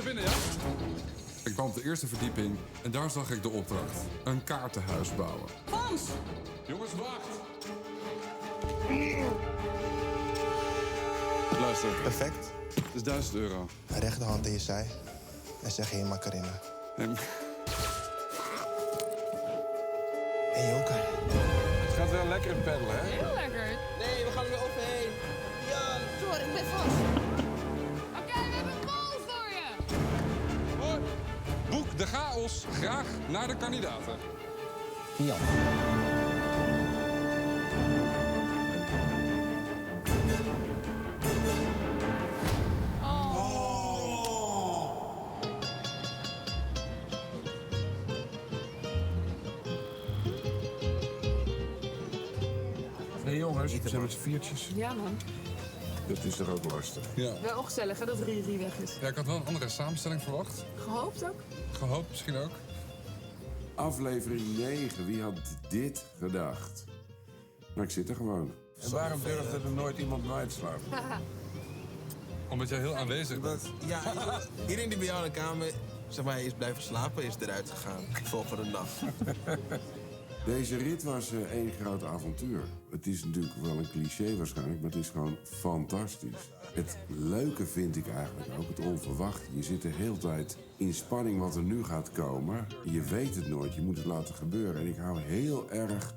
naar binnen, ja? Ik kwam op de eerste verdieping en daar zag ik de opdracht. Een kaartenhuis bouwen. Fons! Jongens, wacht! Luister, Perfect. het is €1000. Rechterhand in je zij. En zeg je Macarena. En En Joker. Het gaat wel lekker peddelen, hè? Heel lekker. Nee, we gaan er weer overheen. Jan, sorry, ik ben vast. Oké, we hebben een bal voor je. hoi. Boek de chaos graag naar de kandidaten. Jan. Nee, jongens, we zijn met z'n viertjes. Ja, man. Dat is toch ook lastig? Ja. Wel ongezellig hè, dat Riri weg is. Ja, ik had wel een andere samenstelling verwacht. Gehoopt ook. Gehoopt misschien ook. Aflevering 9, wie had dit gedacht? Maar ik zit er gewoon. En waarom durfde er nooit iemand bij mij te slapen? Omdat jij heel aanwezig bent. Ja, iedereen die bij jou in de kamer zeg maar, is blijven slapen, is eruit gegaan. De volgende dag. Deze rit was één groot avontuur. Het is natuurlijk wel een cliché waarschijnlijk, maar het is gewoon fantastisch. Het leuke vind ik eigenlijk ook het onverwachte. Je zit de hele tijd in spanning wat er nu gaat komen. Je weet het nooit, je moet het laten gebeuren. En ik hou heel erg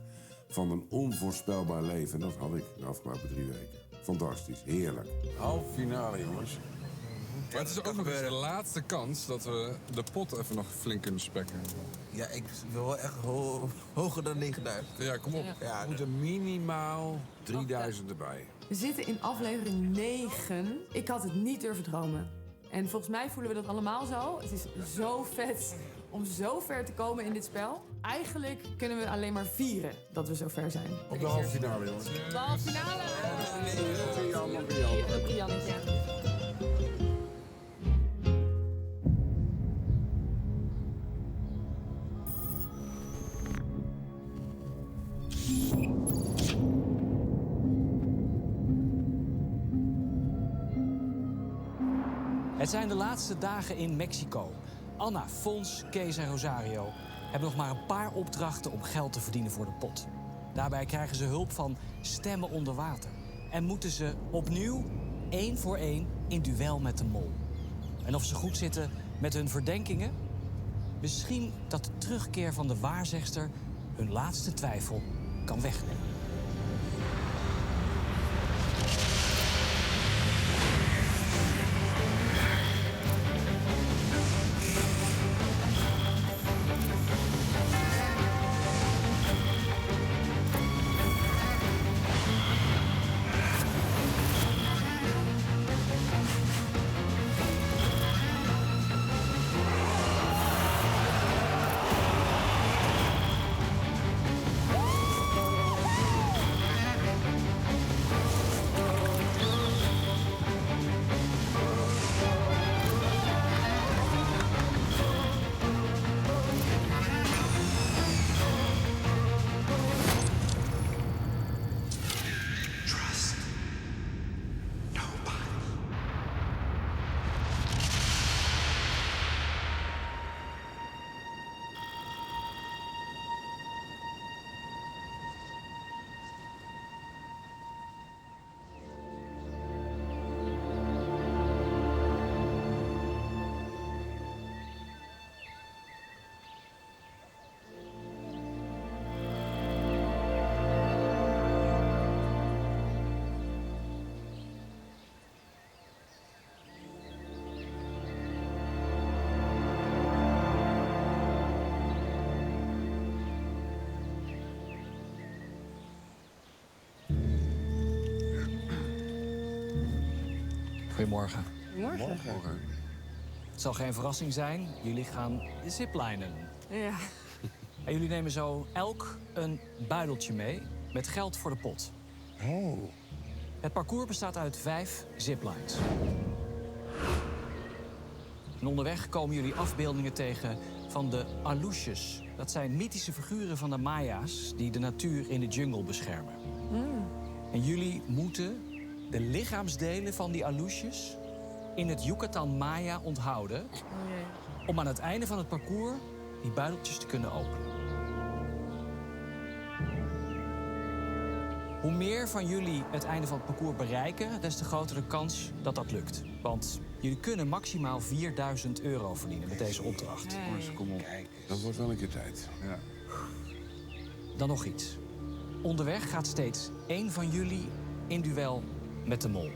van een onvoorspelbaar leven. En dat had ik de afgelopen 3 weken. Fantastisch, heerlijk. Halve finale, jongens. Maar het is ook nog eens de laatste kans dat we de pot even nog flink kunnen spekken. Ja, ik wil wel echt hoger dan 9000. Ja, kom op. Ja, Er moeten minimaal 3000 erbij. We zitten in aflevering 9. Ik had het niet durven dromen. En volgens mij voelen we dat allemaal zo. Het is zo vet om zo ver te komen in dit spel. Eigenlijk kunnen we alleen maar vieren dat we zo ver zijn. Op de halve finale, jongens. De halve finale. Jan. Jannetje. Het zijn de laatste dagen in Mexico. Anna, Fons, Kees en Rosario hebben nog maar een paar opdrachten om geld te verdienen voor de pot. Daarbij krijgen ze hulp van stemmen onder water. En moeten ze opnieuw 1 voor 1 in duel met de mol. En of ze goed zitten met hun verdenkingen? Misschien dat de terugkeer van de waarzegster hun laatste twijfel kan wegnemen. Goedemorgen. Morgen. Het zal geen verrassing zijn, jullie gaan ziplinen. Ja. En jullie nemen zo elk een buideltje mee met geld voor de pot. Oh. Het parcours bestaat uit 5 ziplines. En onderweg komen jullie afbeeldingen tegen van de Alushes. Dat zijn mythische figuren van de Maya's die de natuur in de jungle beschermen. En jullie moeten de lichaamsdelen van die Alushes in het Yucatan Maya onthouden... om aan het einde van het parcours die buideltjes te kunnen openen. Hoe meer van jullie het einde van het parcours bereiken... des te grotere kans dat dat lukt. Want jullie kunnen maximaal €4.000 verdienen met deze opdracht. Jongens, kom op. Dat wordt wel een keer tijd. Ja. Dan nog iets. Onderweg gaat steeds één van jullie in duel met de mol.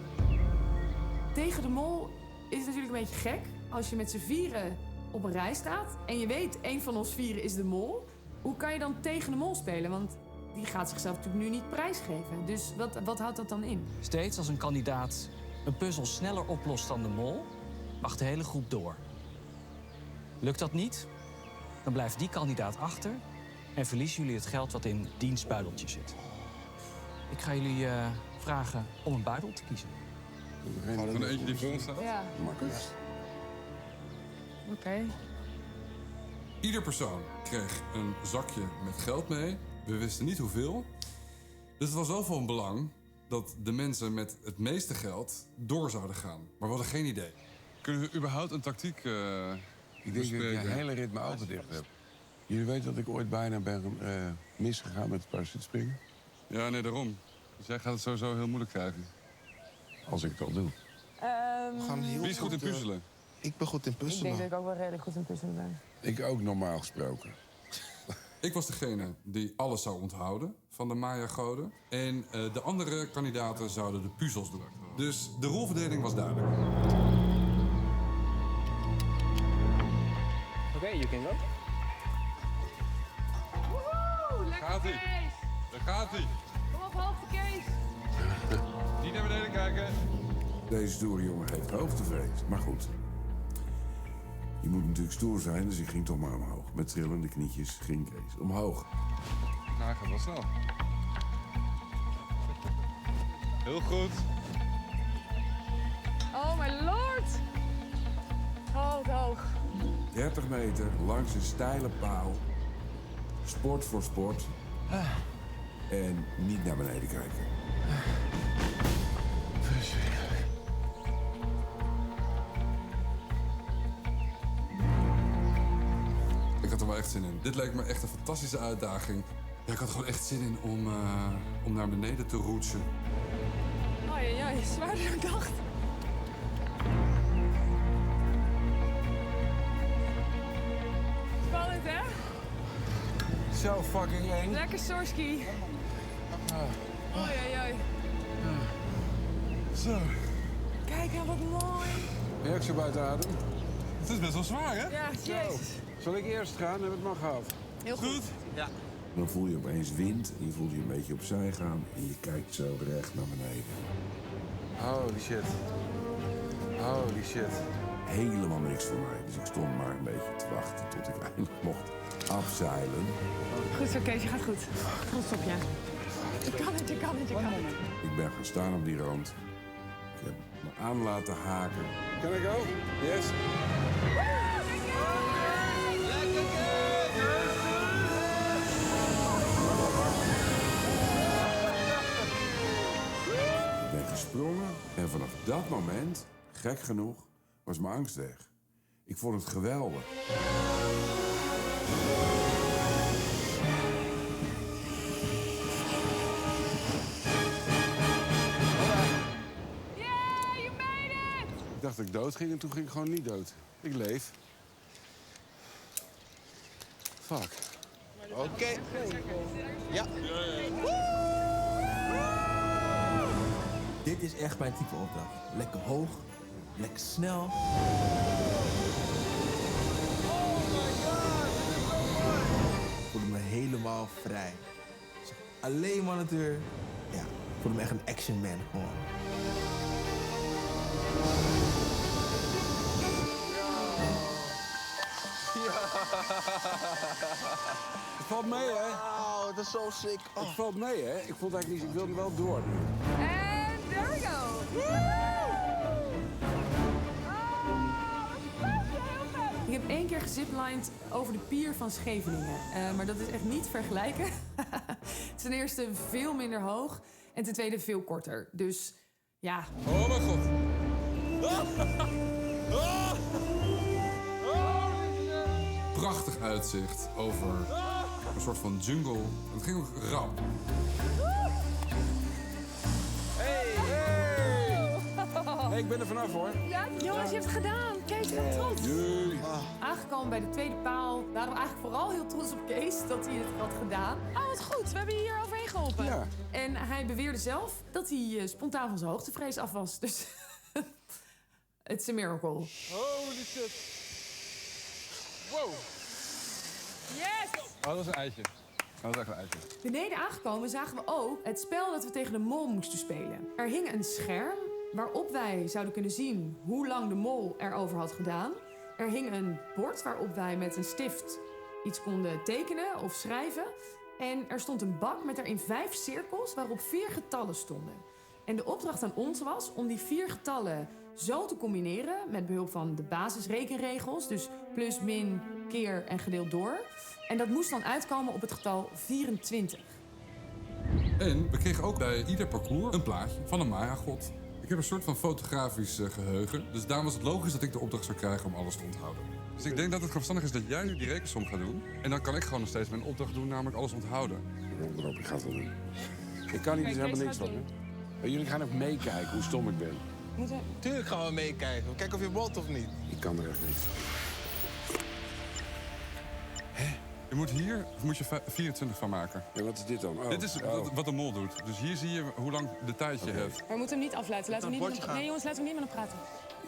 Tegen de mol is het natuurlijk een beetje gek. Als je met z'n vieren op een rij staat en je weet, één van ons vieren is de mol. Hoe kan je dan tegen de mol spelen? Want die gaat zichzelf natuurlijk nu niet prijsgeven. Dus wat houdt dat dan in? Steeds als een kandidaat een puzzel sneller oplost dan de mol... mag de hele groep door. Lukt dat niet, dan blijft die kandidaat achter... en verliezen jullie het geld wat in diens buideltje zit. Ik ga jullie vragen om een buidel te kiezen. Van eentje die voor ons staat. Ja. Makkelijk. Oké. Ieder persoon kreeg een zakje met geld mee. We wisten niet hoeveel. Dus het was wel van belang dat de mensen met het meeste geld door zouden gaan. Maar we hadden geen idee. Kunnen we überhaupt een tactiek Ik denk dat ik bespreken? de hele rit mijn ogen dicht heb. Jullie weten dat ik ooit bijna ben misgegaan met parachutespringen? Ja, nee, daarom. Dus jij gaat het sowieso heel moeilijk krijgen. Als ik het al doe. We gaan heel Wie is goed in puzzelen? Ik ben goed in puzzelen. ik ook wel redelijk goed in puzzelen ben. Ik ook, normaal gesproken. Ik was degene die alles zou onthouden van de Maya-goden. En de andere kandidaten zouden de puzzels doen. Dus de rolverdeling was duidelijk. Oké, you can go. Woehoe, lekker Gaat-ie. Kees! Daar gaat hij. Kom op, hoogte Kees! Niet naar beneden kijken. Deze stoere jongen heeft hoogtevrees. Maar goed. Je moet natuurlijk stoer zijn, dus ik ging toch maar omhoog. Met trillende knietjes ging Kees omhoog. Nou, gaat wel snel. Heel goed. Oh my lord! Oh, hoog. 30 meter langs een steile paal. Sport voor sport. En niet naar beneden kijken. Ik had er wel echt zin in. Dit leek me echt een fantastische uitdaging. Ja, ik had gewoon echt zin in om naar beneden te roetsen. Oei, zwaarder dan ik dacht. Spannend, hè? Zo fucking eng. Lekker Sorski. Oei. Zo. Kijk nou, wat mooi. Ben je ook zo buiten adem? Het is best wel zwaar, hè? Ja, jezus. Zal ik eerst gaan en het mag af? Heel goed. Dan voel je opeens wind en je voelt je een beetje opzij gaan. En je kijkt zo recht naar beneden. Holy shit. Holy shit. Helemaal niks voor mij. Dus ik stond maar een beetje te wachten tot ik eindelijk mocht afzeilen. Goed zo, Kees, je gaat goed. Trots op je. Je kan het. Ik ben gaan staan op die rand. Ik heb me aan laten haken. Can I go? Yes. Ik ben gesprongen en vanaf dat moment, gek genoeg, was mijn angst weg. Ik vond het geweldig. Je made it! Ik dacht dat ik dood ging en toen ging ik gewoon niet dood. Ik leef. Fuck. Oké. Ja. Dit is echt mijn type opdracht. Lekker hoog, lekker snel. Ik voelde me helemaal vrij. Alleen maar natuur. Ja, ik voelde me echt een action man gewoon. Het valt mee, hè? Oh, dat is zo sick. Het valt mee, hè? Ik vond eigenlijk niet, ik wilde wel door. And there we go. Ik heb 1 keer geziplined over de pier van Scheveningen. Maar dat is echt niet vergelijken. Ten eerste veel minder hoog en ten tweede veel korter. Dus ja. Oh mijn god. uitzicht over een soort van jungle. Het ging ook rap. Hey, ik ben er vanaf hoor. Ja, jongens, je hebt het gedaan. Kees, ik ben trots. Aangekomen bij de tweede paal waren we eigenlijk vooral heel trots op Kees dat hij het had gedaan. Oh, wat goed. We hebben je hier overheen geholpen. Ja. En hij beweerde zelf dat hij spontaan van zijn hoogtevrees af was. Dus it's a miracle. Holy shit. Wow. Yes! Oh, dat was een eitje. Dat was echt een eitje. Beneden aangekomen zagen we ook het spel dat we tegen de mol moesten spelen. Er hing een scherm waarop wij zouden kunnen zien hoe lang de mol erover had gedaan. Er hing een bord waarop wij met een stift iets konden tekenen of schrijven. En er stond een bak met daarin 5 cirkels waarop 4 getallen stonden. En de opdracht aan ons was om die 4 getallen zo te combineren met behulp van de basisrekenregels. Dus plus, min, keer en gedeeld door. En dat moest dan uitkomen op het getal 24. En we kregen ook bij ieder parcours een plaatje van een Maya-god. Ik heb een soort van fotografisch geheugen. Dus daarom was het logisch dat ik de opdracht zou krijgen om alles te onthouden. Dus ik denk dat het verstandig is dat jij nu die rekensom gaat doen. En dan kan ik gewoon nog steeds mijn opdracht doen, namelijk alles onthouden. Ik ga het wel doen. Ik kan hier dus helemaal niks van, hè? Jullie gaan even meekijken hoe stom ik ben. Tuurlijk gaan we meekijken. Kijken of je bolt of niet. Ik kan er echt niks van. Je moet hier moet je 24 van maken. En wat is dit dan? Oh. Dit is wat de mol doet. Dus hier zie je hoe lang de tijd je hebt. Maar we moeten hem niet afluiten. Laten we niet met hem... Nee jongens, laten we niet met hem praten.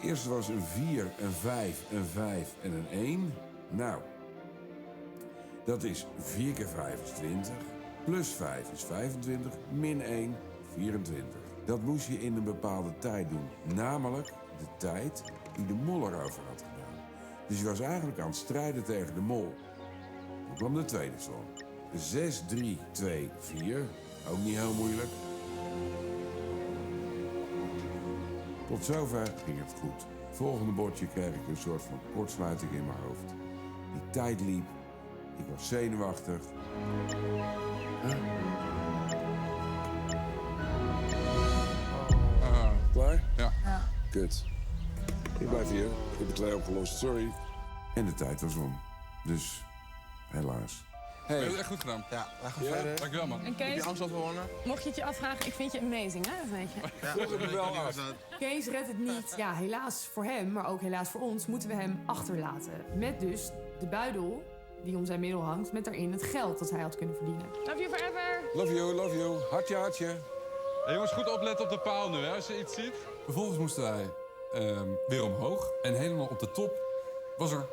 Eerst was een 4, een 5, een 5 en een 1. Nou, dat is 4 keer 5 is 20. Plus 5 is 25. Min 1, 24. Dat moest je in een bepaalde tijd doen. Namelijk de tijd die de mol erover had gedaan. Dus je was eigenlijk aan het strijden tegen de mol. Dan kwam de tweede som. 6, 3, 2, 4. Ook niet heel moeilijk. Tot zover ging het goed. Volgende bordje kreeg ik een soort van kortsluiting in mijn hoofd. Die tijd liep. Ik was zenuwachtig. Klaar? Ja. Kut. Ik blijf hier. Ik heb de 2 opgelost. Sorry. En de tijd was om. Dus, helaas. Je hebt het echt goed gedaan. Ja, wij gaan verder. Dankjewel, man. En Heb Kees, je angst overwonnen? mocht je het je afvragen, ik vind je amazing, hè? Dat weet je. Ja, Vroeg het me wel af. Kees redt het niet. Ja, helaas voor hem, maar ook helaas voor ons, moeten we hem achterlaten. Met dus de buidel die om zijn middel hangt, met daarin het geld dat hij had kunnen verdienen. Love you forever! Love you, love you. Hartje, hartje. Hey, jongens, goed opletten op de paal nu, hè, als je iets ziet. Vervolgens moesten wij weer omhoog. En helemaal op de top was er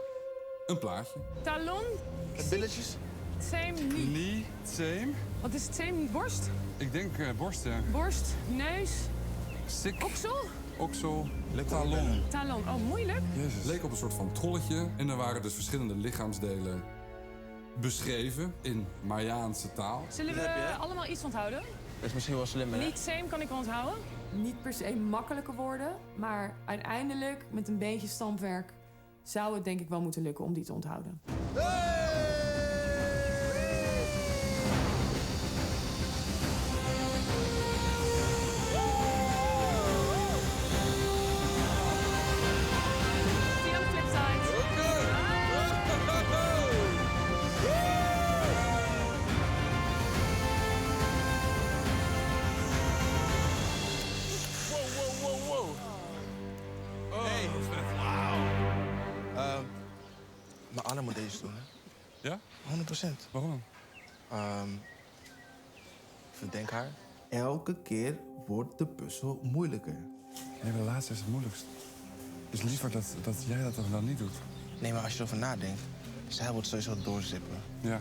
een plaatje. Talon, Met billetjes? same, niet. Knee, same. Wat is het same? Borst? Ik denk borsten. Borst, neus, Sik, oksel, oksel, talon. talon. Oh, moeilijk. Het leek op een soort van trolletje. En er waren dus verschillende lichaamsdelen beschreven in Mayaanse taal. Zullen heb je, we hè? allemaal iets onthouden? Dat is misschien wel slim, hè? Niet same kan ik wel onthouden. Niet per se makkelijke woorden, maar uiteindelijk met een beetje stampwerk zou het denk ik wel moeten lukken om die te onthouden. See you on the flip side. Hey. Maar Anna moet deze doen, hè? Ja? 100%. Waarom? Verdenk haar. Elke keer wordt de puzzel moeilijker. Nee, de laatste is het moeilijkst. Dus liever dat jij dat dan niet doet. Nee, maar als je erover nadenkt, zij wordt sowieso doorzippen. Ja.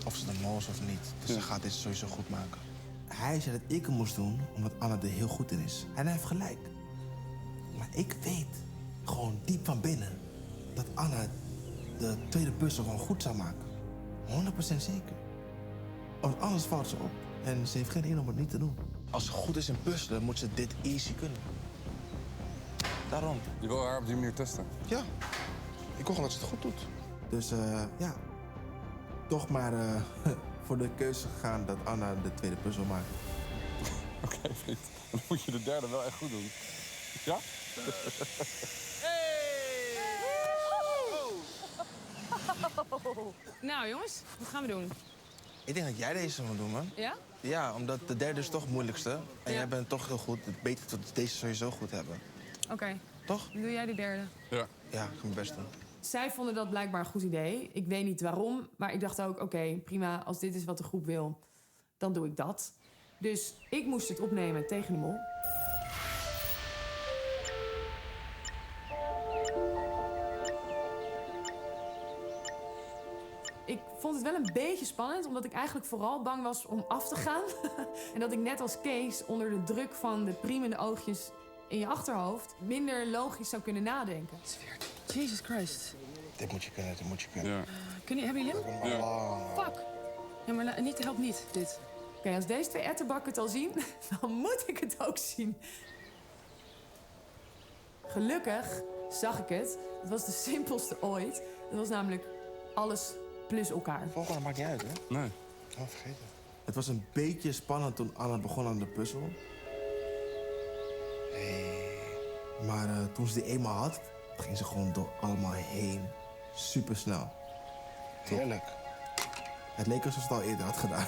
Of ze de mol is of niet. Dus ze gaat dit sowieso goed maken. Hij zei dat ik het moest doen omdat Anna er heel goed in is. En hij heeft gelijk. Maar ik weet, gewoon diep van binnen, dat Anna de tweede puzzel gewoon goed zou maken. 100% zeker. Want anders valt ze op. En ze heeft geen reden om het niet te doen. Als ze goed is in puzzelen, moet ze dit easy kunnen. Daarom. Je wil haar op die manier testen. Ja. Ik hoor gewoon dat ze het goed doet. Dus ja, toch maar voor de keuze gegaan dat Anna de tweede puzzel maakt. Oké, vriend. Dan moet je de derde wel echt goed doen. Ja? Nou jongens, wat gaan we doen? Ik denk dat jij deze moet doen, man. Ja? Ja, omdat de derde is toch het moeilijkste. En jij bent toch heel goed. Het beter dat we deze sowieso goed hebben. Oké. Toch? Dan doe jij die derde. Ja. Ja, ik ga mijn best doen. Zij vonden dat blijkbaar een goed idee. Ik weet niet waarom, maar ik dacht ook... oké, prima, als dit is wat de groep wil, dan doe ik dat. Dus ik moest het opnemen tegen de mol. Ik vond het wel een beetje spannend, omdat ik eigenlijk vooral bang was om af te gaan. En dat ik net als Kees onder de druk van de priemende oogjes in je achterhoofd minder logisch zou kunnen nadenken. Jesus Christ. Dit moet je kunnen, dit moet je kunnen. Ja. Hebben jullie hem? Ja. Fuck. Ja, maar helpt niet, dit. Oké, als deze twee etterbakken het al zien, dan moet ik het ook zien. Gelukkig zag ik het. Het was de simpelste ooit. Het was namelijk alles plus elkaar. Volgende maakt niet uit, hè? Nee. Oh, vergeten. Het was een beetje spannend toen Anna begon aan de puzzel. Maar toen ze die eenmaal had, ging ze gewoon door allemaal heen. Supersnel. Heerlijk. Het leek alsof ze het al eerder had gedaan.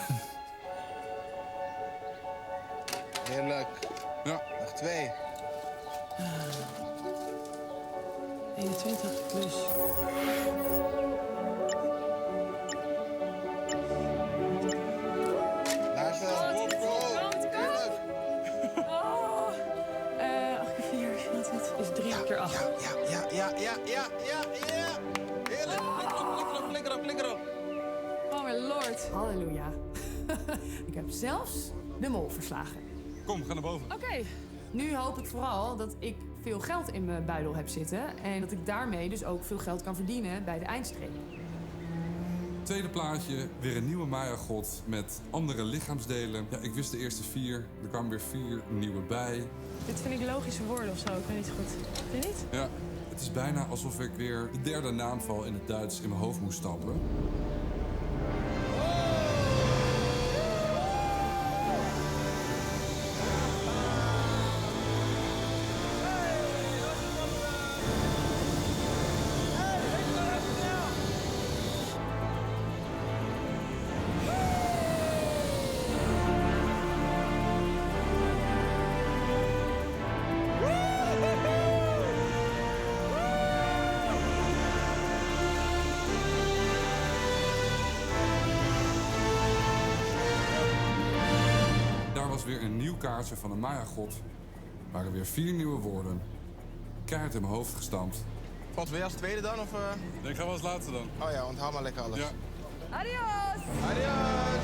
Heerlijk. Ja. Nog 2. 21 plus. Daar staat het. Oh. 4, wat is 3 keer 8. Ja. Heerlijk. Flikker op. Oh mijn lord. Halleluja. Ik heb zelfs de mol verslagen. Kom, we gaan naar boven. Oké. Nu hoop ik vooral dat ik veel geld in mijn buidel heb zitten. En dat ik daarmee dus ook veel geld kan verdienen bij de eindstreep. Tweede plaatje, weer een nieuwe Maya-god met andere lichaamsdelen. Ja, ik wist de eerste 4. Er kwamen weer 4 nieuwe bij. Dit vind ik logische woorden of zo. Ik weet niet goed. Vind je niet? Ja, het is bijna alsof ik weer de derde naamval in het Duits in mijn hoofd moest stampen. Weer een nieuw kaartje van een Maya-god. Er waren weer 4 nieuwe woorden. Kaart in mijn hoofd gestampt. Wat wil je als tweede dan? Of, Ik ga wel als laatste dan. Oh ja, onthoud maar lekker alles. Ja. Adios! Adios!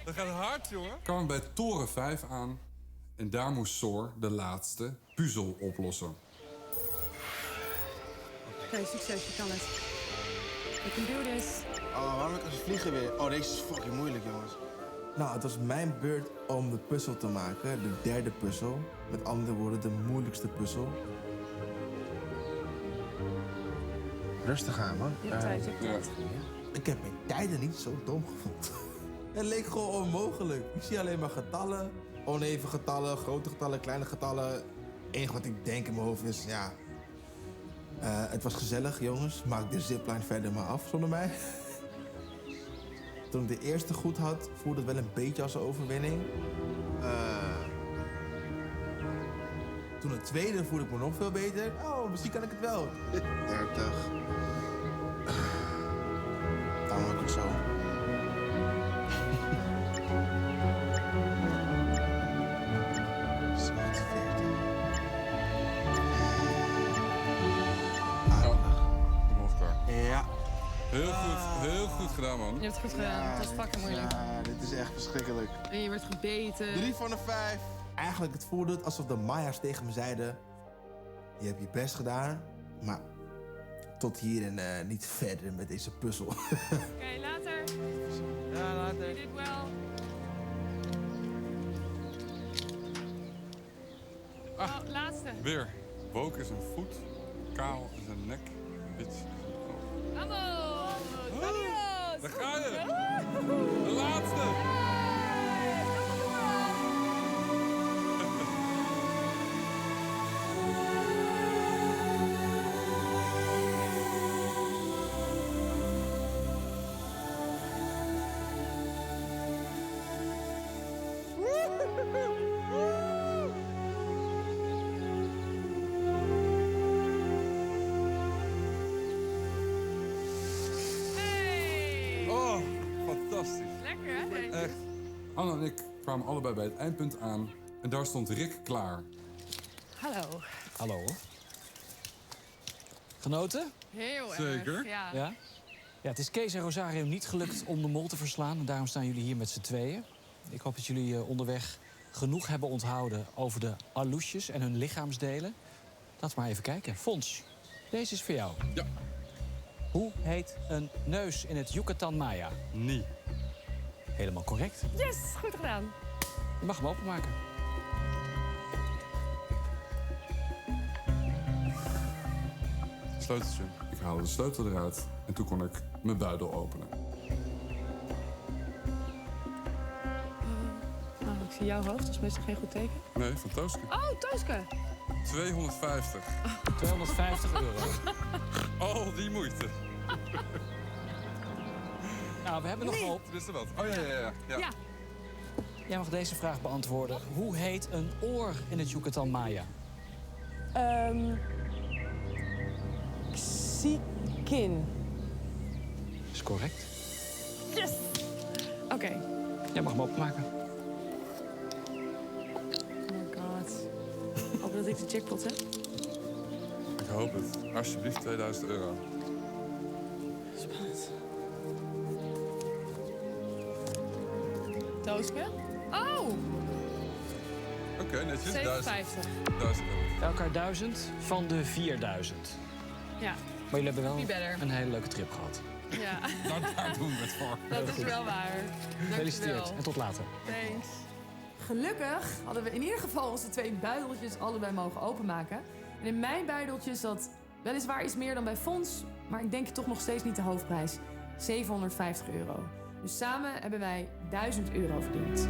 Dat gaat hard, jongen. Kwam ik bij toren 5 aan. En daar moest Soor de laatste puzzel oplossen. Oké, succes. Je kan het. You can do this. Oh, waarom ik als vliegen weer? Oh, deze is fucking moeilijk, jongens. Nou, het was mijn beurt om de puzzel te maken. De derde puzzel. Met andere woorden, de moeilijkste puzzel. Rustig aan, man. Je hebt tijd, Ik heb mijn tijden niet zo dom gevoeld. Het leek gewoon onmogelijk. Ik zie alleen maar getallen. Oneven getallen, grote getallen, kleine getallen. Het enige wat ik denk in mijn hoofd is, ja... het was gezellig, jongens. Maak de zipline verder maar af zonder mij. Toen ik de eerste goed had, voelde het wel een beetje als een overwinning. Toen de tweede voelde ik me nog veel beter. Oh, misschien kan ik het wel. 30. Dan heb ik het zo. Heel goed gedaan, man. Je hebt het goed gedaan. Dat is fucking moeilijk. Ja, dit is echt verschrikkelijk. En je werd gebeten. 3 van de 5. Eigenlijk het voelde het alsof de Maya's tegen me zeiden... Je hebt je best gedaan, maar tot hier en niet verder met deze puzzel. Oké, later. Ja, later. Je dit wel. Laatste. Weer. Woke is een voet, kaal is een nek, wit is een oog. Vamos! Adios! Daar ga je! De laatste! Oh, fantastisch. Lekker, hè? Echt. Anna en ik kwamen allebei bij het eindpunt aan en daar stond Rick klaar. Hallo. Hallo. Genoten? Heel erg. Zeker. Ja. Ja? Ja, het is Kees en Rosario niet gelukt om de mol te verslaan. En daarom staan jullie hier met z'n tweeën. Ik hoop dat jullie onderweg genoeg hebben onthouden over de aloesjes en hun lichaamsdelen. Laten we maar even kijken. Fons, deze is voor jou. Ja. Hoe heet een neus in het Yucatan Maya? Nee. Helemaal correct. Yes, goed gedaan. Je mag hem openmaken. Sleuteltje. Ik haalde de sleutel eruit en toen kon ik mijn buidel openen. Nou, ik zie jouw hoofd. Dat is meestal geen goed teken. Nee, van Tooske. Oh, Tooske. 250. 250 euro. Oh, die moeite. Nou, we hebben nog hoop. Wist er wat? Oh ja. Ja. Jij mag deze vraag beantwoorden. Hoe heet een oor in het Yucatan Maya? Xikin. Is correct. Yes. Oké. Jij mag hem openmaken. Oh my god. Hoop dat ik de jackpot heb. Ik hoop het. Alsjeblieft 2000 euro. Spannend. Tooske? Oh! Oké, netjes. 57. 1000 euro. Bij elkaar 1000 van de 4000. Ja. Maar jullie hebben wel Be better. een hele leuke trip gehad. Ja. Daar doen we het voor. Dat is wel waar. Gefeliciteerd Dankjewel. en tot later. Thanks. Gelukkig hadden we in ieder geval onze 2 buideltjes allebei mogen openmaken. En in mijn buideltje zat weliswaar iets meer dan bij Fons, maar ik denk toch nog steeds niet de hoofdprijs. 750 euro. Dus samen hebben wij 1000 euro verdiend.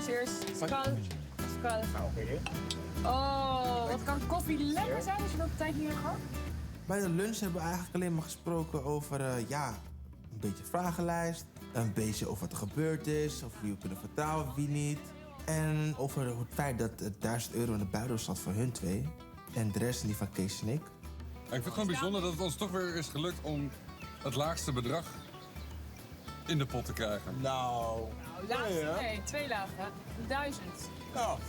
Cheers. Skal. Skal. Oh, wat kan koffie lekker zijn als je dat een tijdje niet hebt gehad? Bij de lunch hebben we eigenlijk alleen maar gesproken over, een beetje vragenlijst. Een beetje over wat er gebeurd is, of wie we kunnen vertrouwen, wie niet. En over het feit dat het 1000 euro in de buidel zat voor hun 2. En de rest die van Kees en ik. Ik vind het gewoon bijzonder dat het ons toch weer is gelukt om het laagste bedrag in de pot te krijgen. Nou. Laatste, nee, 2 lagen. 1000. Nou.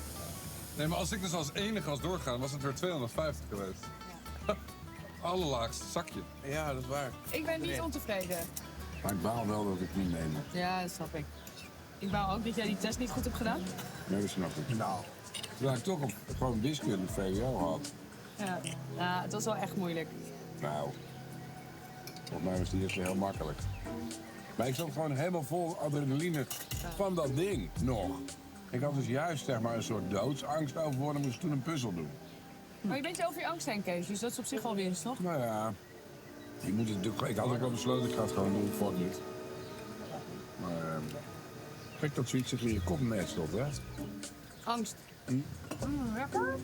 Nee, maar als ik dus als enige was doorgegaan, was het weer 250 geweest. Allerlaagste zakje. Ja, dat is waar. Ik ben niet ontevreden. Maar ik baal wel dat ik niet mee moet. Ja, dat snap ik. Ik wou ook dat jij die test niet goed hebt gedaan. Nee, dat snap ik. Nou. Terwijl ik toch gewoon wiskunde VWO had. Ja. Ja, het was wel echt moeilijk. Nou. Volgens mij was die eerst weer heel makkelijk. Maar ik zat gewoon helemaal vol adrenaline van dat ding nog. Ik had dus juist zeg maar een soort doodsangst overwonnen, moest toen een puzzel doen. Maar je bent je over je angst heen, Kees, dus dat is op zich al winst, toch? Nou ja, je moet het natuurlijk. Ik had ook wel besloten, ik ga het gewoon doen, fuck niet. Maar gek dat zoiets zich in je kop nestelt, hè? Angst. Lekker.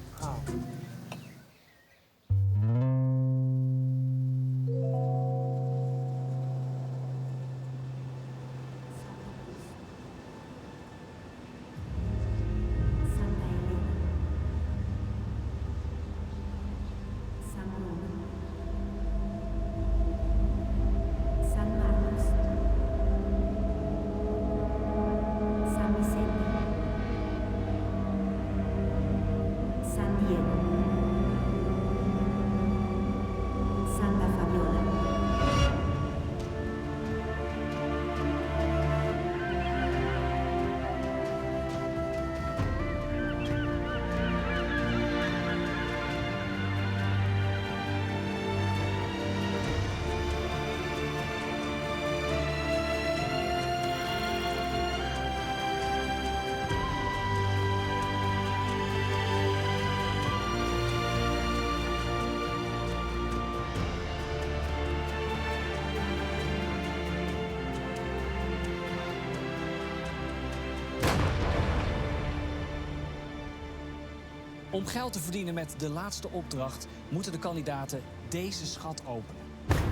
Om geld te verdienen met de laatste opdracht moeten de kandidaten deze schat openen.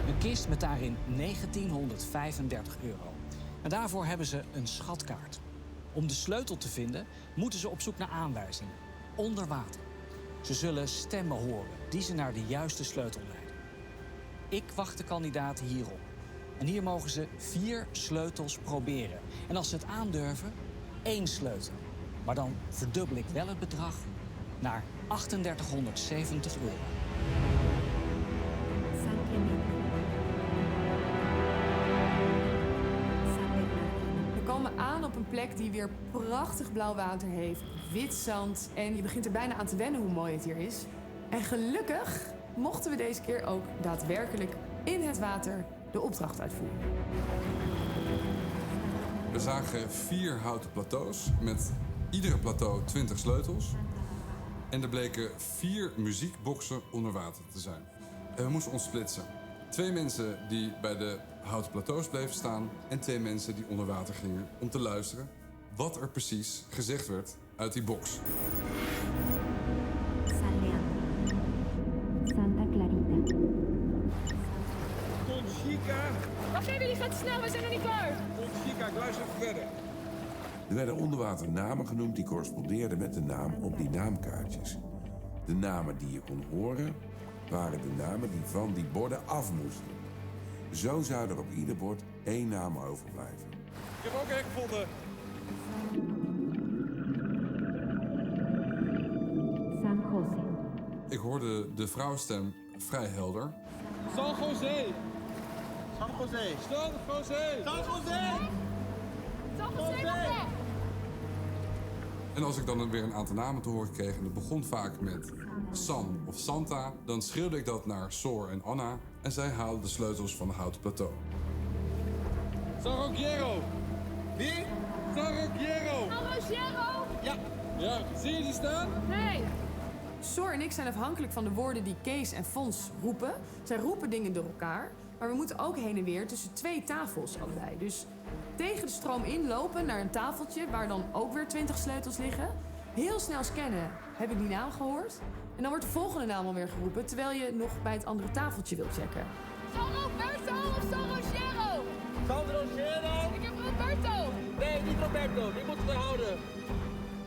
Een kist met daarin 1935 euro. En daarvoor hebben ze een schatkaart. Om de sleutel te vinden moeten ze op zoek naar aanwijzingen. Onder water. Ze zullen stemmen horen die ze naar de juiste sleutel leiden. Ik wacht de kandidaten hierop. En hier mogen ze 4 sleutels proberen. En als ze het aandurven, 1 sleutel. Maar dan verdubbel ik wel het bedrag naar 3870 euro. We komen aan op een plek die weer prachtig blauw water heeft, wit zand. En je begint er bijna aan te wennen hoe mooi het hier is. En gelukkig mochten we deze keer ook daadwerkelijk in het water de opdracht uitvoeren. We zagen 4 houten plateaus met iedere plateau 20 sleutels. En er bleken 4 muziekboxen onder water te zijn. En we moesten ons splitsen. 2 mensen die bij de houten plateaus bleven staan en 2 mensen die onder water gingen om te luisteren wat er precies gezegd werd uit die box. Santa Clarita. Conchica. Wacht even, die gaat te snel, we zijn nog niet klaar. Conchica, ik luister even verder. Er werden onderwater namen genoemd die correspondeerden met de naam op die naamkaartjes. De namen die je kon horen waren de namen die van die borden af moesten. Zo zou er op ieder bord 1 naam overblijven. Ik heb ook echt gevonden. San José. Ik hoorde de vrouwenstem vrij helder. San José. San José. San José. San José! San José nog weg. En als ik dan weer een aantal namen te horen kreeg en het begon vaak met San of Santa, dan schreeuwde ik dat naar Soor en Anna en zij haalden de sleutels van de houten plateau. San Rogero. Wie? San Rogero. San Rogero? Ja. Ja, zie je die staan? Nee. Soor en ik zijn afhankelijk van de woorden die Kees en Fons roepen. Zij roepen dingen door elkaar, maar we moeten ook heen en weer tussen 2 tafels allebei. Dus tegen de stroom inlopen naar een tafeltje waar dan ook weer 20 sleutels liggen. Heel snel scannen, heb ik die naam gehoord. En dan wordt de volgende naam alweer geroepen, terwijl je nog bij het andere tafeltje wilt checken. San Roberto of San Rogero? San Rogero. Ik heb Roberto. Nee, niet Roberto. Die moeten we houden.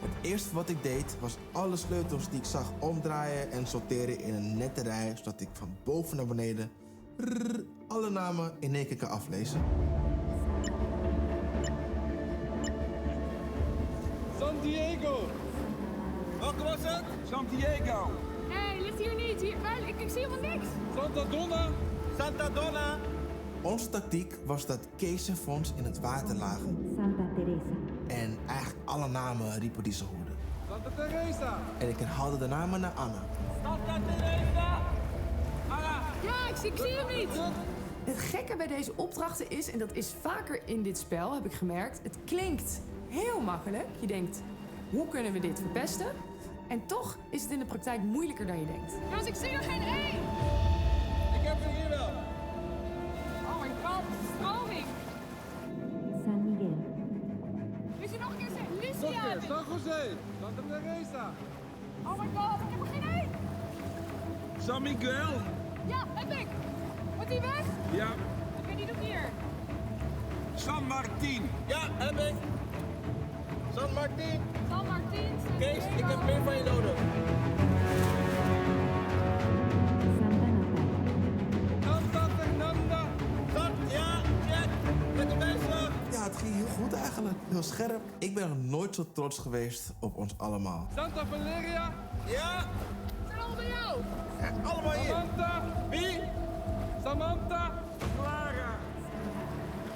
Het eerste wat ik deed was alle sleutels die ik zag omdraaien en sorteren in een nette rij, zodat ik van boven naar beneden alle namen in één keer kan aflezen. San Diego. Welke was het? San Diego. Nee, ligt hier niet. Hier, ik zie helemaal niks. Santa Donna. Santa Donna. Onze tactiek was dat Kees en Fons in het water lagen Santa Teresa. en eigenlijk alle namen riepen die ze hoorden. Santa Teresa. En ik herhaalde de namen naar Anna. Santa Teresa. Anna. Ja, ik zie hem niet. Het gekke bij deze opdrachten is, en dat is vaker in dit spel, heb ik gemerkt, het klinkt heel makkelijk. Je denkt, hoe kunnen we dit verpesten? En toch is het in de praktijk moeilijker dan je denkt. Jongens, ik zie er geen 1. Ik heb er hier wel. Oh my god, stroming. San Miguel. Moet je nog een keer zeggen? Nog Lucia. een keer. San José. Santa Teresa. Oh my god, ik heb er geen 1. San Miguel. Ja, heb ik. Moet die weg? Ja. Oké, die doe ik hier. San Martin. Ja, heb ik. San Martin. San Martin. San Kees, ik Diego. heb meer van je nodig. Santa Natalia. Santa Fernanda. Ja, check. Lekker bezig. Ja, het ging heel goed eigenlijk. Heel scherp. Ik ben nog nooit zo trots geweest op ons allemaal. Santa Valeria. Ja, Zijn allemaal bij jou. allemaal hier. Samantha. Wie? Samantha. Clara.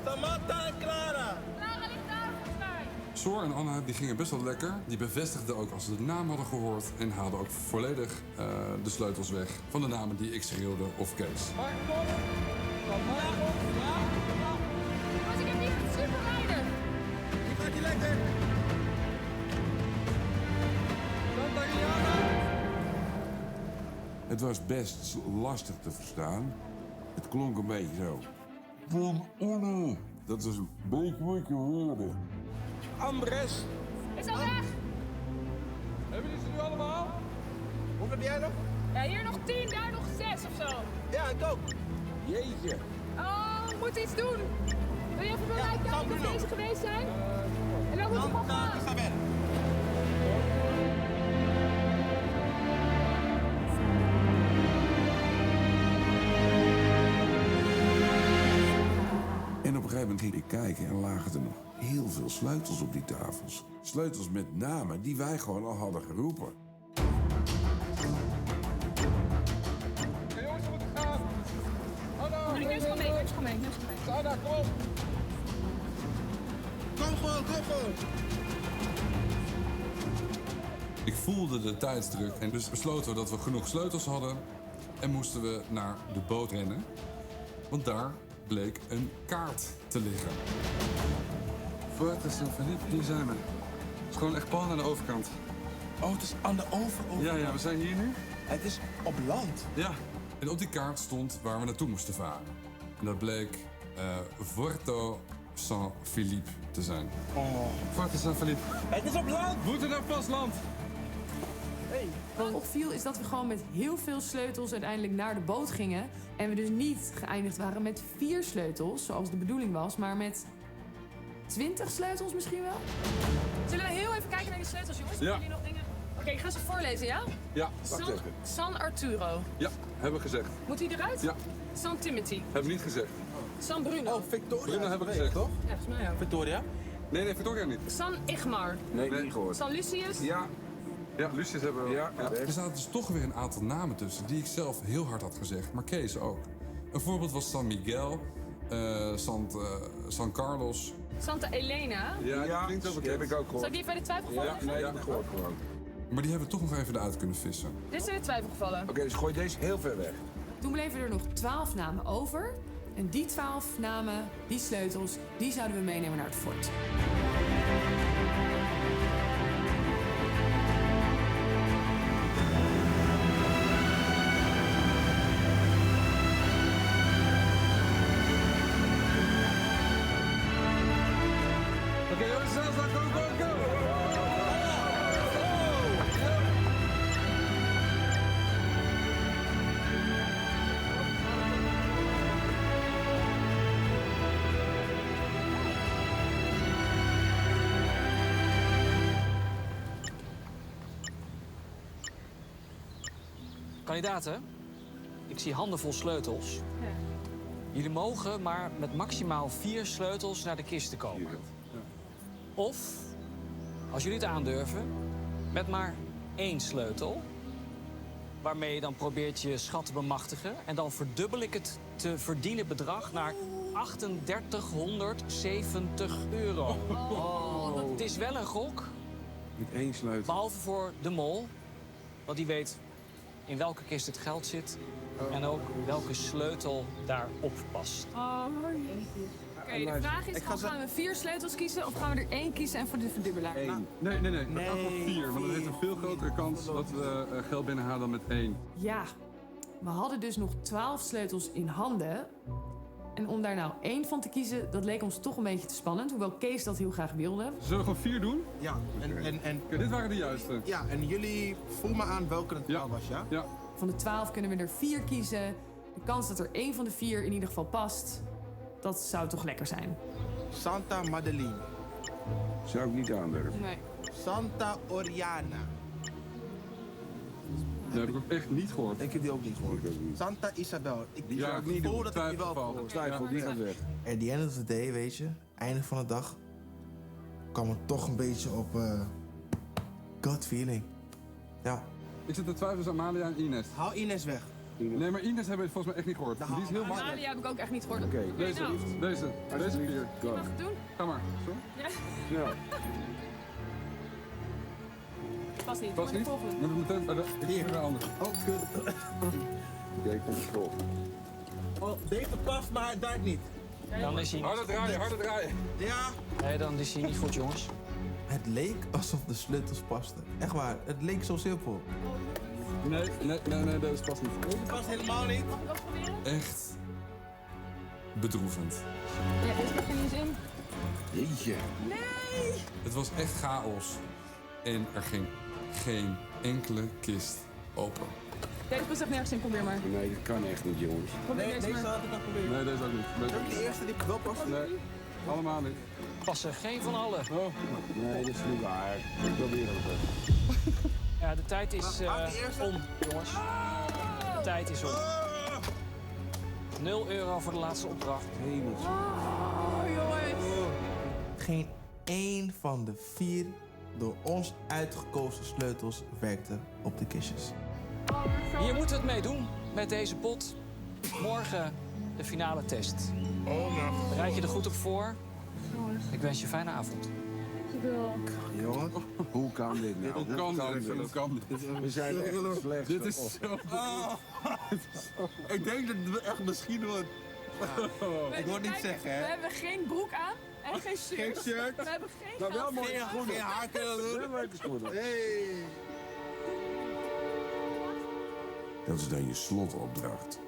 Samantha en Clara. Clara ligt daar volgens mij. Soor en Anna die gingen best wel lekker. Die bevestigden ook als ze de naam hadden gehoord en haalden ook volledig de sleutels weg van de namen die ik schreeuwde of Kees. Marcos. San Marcos. Jongens, ik heb hier een superrijder. Die gaat hier lekker. Santa Riana. Het was best lastig te verstaan. Het klonk een beetje zo. Van Anna. Dat was een beetje moeilijke woorden. Ambres. Is al weg. Hebben jullie ze nu allemaal? heb jij nog? Ja, hier nog 10, daar nog 6 of zo. Ja, ik ook. Jeetje. Oh, we moeten iets doen. Wil je even bij mij San kijken of Bruno. deze geweest zijn? En dan moeten we gewoon gaan. Isabel. En op een gegeven moment ging ik kijken en lagen er nog heel veel sleutels op die tafels. Sleutels met namen die wij gewoon al hadden geroepen. Jongens, we moeten gaan. Anna, Neem gewoon mee, neem gewoon mee. Anna, kom op. Kom gewoon. Ik voelde de tijdsdruk en dus besloten we dat we genoeg sleutels hadden en moesten we naar de boot rennen. Want daar bleek een kaart te liggen. Puerto San Felipe, hier zijn we. Het is gewoon echt pal aan de overkant. Oh, het is aan de overkant. Ja, we zijn hier nu. Het is op land. Ja. En op die kaart stond waar we naartoe moesten varen. En dat bleek Puerto San Felipe te zijn. Puerto San Felipe. Het is op land. We moeten naar vastland. Wat me opviel is dat we gewoon met heel veel sleutels uiteindelijk naar de boot gingen. En we dus niet geëindigd waren met 4 sleutels, zoals de bedoeling was, maar met 20 sleutels misschien wel. Zullen we heel even kijken naar die sleutels, jongens? Ja. Jullie nog dingen? Oké, ik ga ze voorlezen, ja? Ja, San Arturo. Ja, hebben we gezegd. Moet hij eruit? Ja. San Timothy. Hebben we niet gezegd. San Bruno. Oh, Victoria. Bruno hebben we gezegd, toch? Ja, volgens mij ook. Victoria? Nee, Victoria niet. San Igmar. Nee, niet gehoord. San Lucius. Ja. Ja, Lucius hebben we. Ja. Er zaten dus toch weer een aantal namen tussen die ik zelf heel hard had gezegd, maar Kees ook. Een voorbeeld was San Miguel, San Carlos. Santa Elena. Ja, die die heb ik ook Zal ik gehoord. die even bij de twijfel Ja, vallen? nee, heb ik gehoord gewoon. Maar die hebben we toch nog even eruit kunnen vissen. Dit is in de twijfel gevallen. Oké, dus gooi deze heel ver weg. Toen bleven er nog 12 namen over. En die 12 namen, die sleutels, die zouden we meenemen naar het fort. Oké, jongens, go! Kandidaten, ik zie handen vol sleutels. Jullie mogen maar met maximaal 4 sleutels naar de kisten komen. Of, als jullie het aandurven, met maar 1 sleutel. Waarmee je dan probeert je schat te bemachtigen. En dan verdubbel ik het te verdienen bedrag naar 3870 euro. Het is wel een gok, Met 1 sleutel. behalve voor de mol. Want die weet in welke kist het geld zit. En ook welke sleutel daarop past. Oké, de vraag is, gaan we 4 sleutels kiezen of gaan we er 1 kiezen en voor de verdubbelaar? Nee. We gaan voor 4, want dat heeft een veel grotere kans dat we geld binnenhalen dan met 1. Ja, we hadden dus nog 12 sleutels in handen. En om daar nou 1 van te kiezen, dat leek ons toch een beetje te spannend. Hoewel Kees dat heel graag wilde. Zullen we gewoon 4 doen? Ja, en Oké, dit waren de juiste. ja, en jullie voel me aan welke het nou was, ja? Ja. Van de 12 kunnen we er 4 kiezen. De kans dat er 1 van de 4 in ieder geval past, dat zou toch lekker zijn. Santa Madeline. Zou ik niet aandurven. Nee. Santa Oriana. Dat heb ik ook echt niet gehoord. Ik heb die ook niet gehoord. Santa Isabel. Ik Die zou ik niet doen. dat ik die wel Twijfelgeval. gehoord. Twijfel, die gaat weg. At the end of the day, weet je, einde van de dag, kwam het toch een beetje op gut feeling. Ja. Ik zit te twijfelen tussen Amalia en Ines. Hou Ines weg. Nee, maar Ines hebben we volgens mij echt niet gehoord. Die is heel makkelijk. Amalia heb ik ook echt niet gehoord. Oké, Deze 4. go. Mag ik het doen? Ga maar. Zo. Ja. Pas niet. Pas Doe niet? maar de volgende. Moet het meteen verder? Ik hier weer anders. Oh, kut. Oké, ik kom het vol. Oh, deze past, maar het werkt niet. Dan is hij Harder draaien. Ja. Nee, dan is hij niet goed, jongens. Het leek alsof de sleutels pasten. Echt waar, het leek zo simpel. Nee, deze past niet. Deze past helemaal niet. Mag ik ook proberen? Echt bedroevend. Ja, deze mag er niet eens in. Jeetje. Het was echt chaos. En er ging geen enkele kist open. Deze past echt nergens in, kom weer maar. Nee, dat kan echt niet, jongens. Probeer deze maar. had ik al proberen. Nee, deze ook niet. Deze ook De niet. eerste die wel past. Nee, allemaal niet. Passen geen van allen. Oh. Nee, dat is niet waar. Ik probeer het even. Ja, de tijd is om, jongens. De tijd is om. €0 voor de laatste opdracht. Oh, jongens. Geen één van de 4 door ons uitgekozen sleutels werkte op de kistjes. Hier moeten we het mee doen met deze pot. Morgen de finale test. Bereid je er goed op voor. Ik wens je een fijne avond. Jongen, hoe kan dit nou? Hoe kan dit? Hoe kan dit? We zijn echt slecht. Dit is zo... Ik denk dat het echt misschien wordt. Ik wil niet zeggen, hè. We hebben geen broek aan en geen shirt. Geen shirt. We hebben geen Maar wel geld. mooi. Geen haar kunnen doen. Hey. Dat is dan je slotopdracht.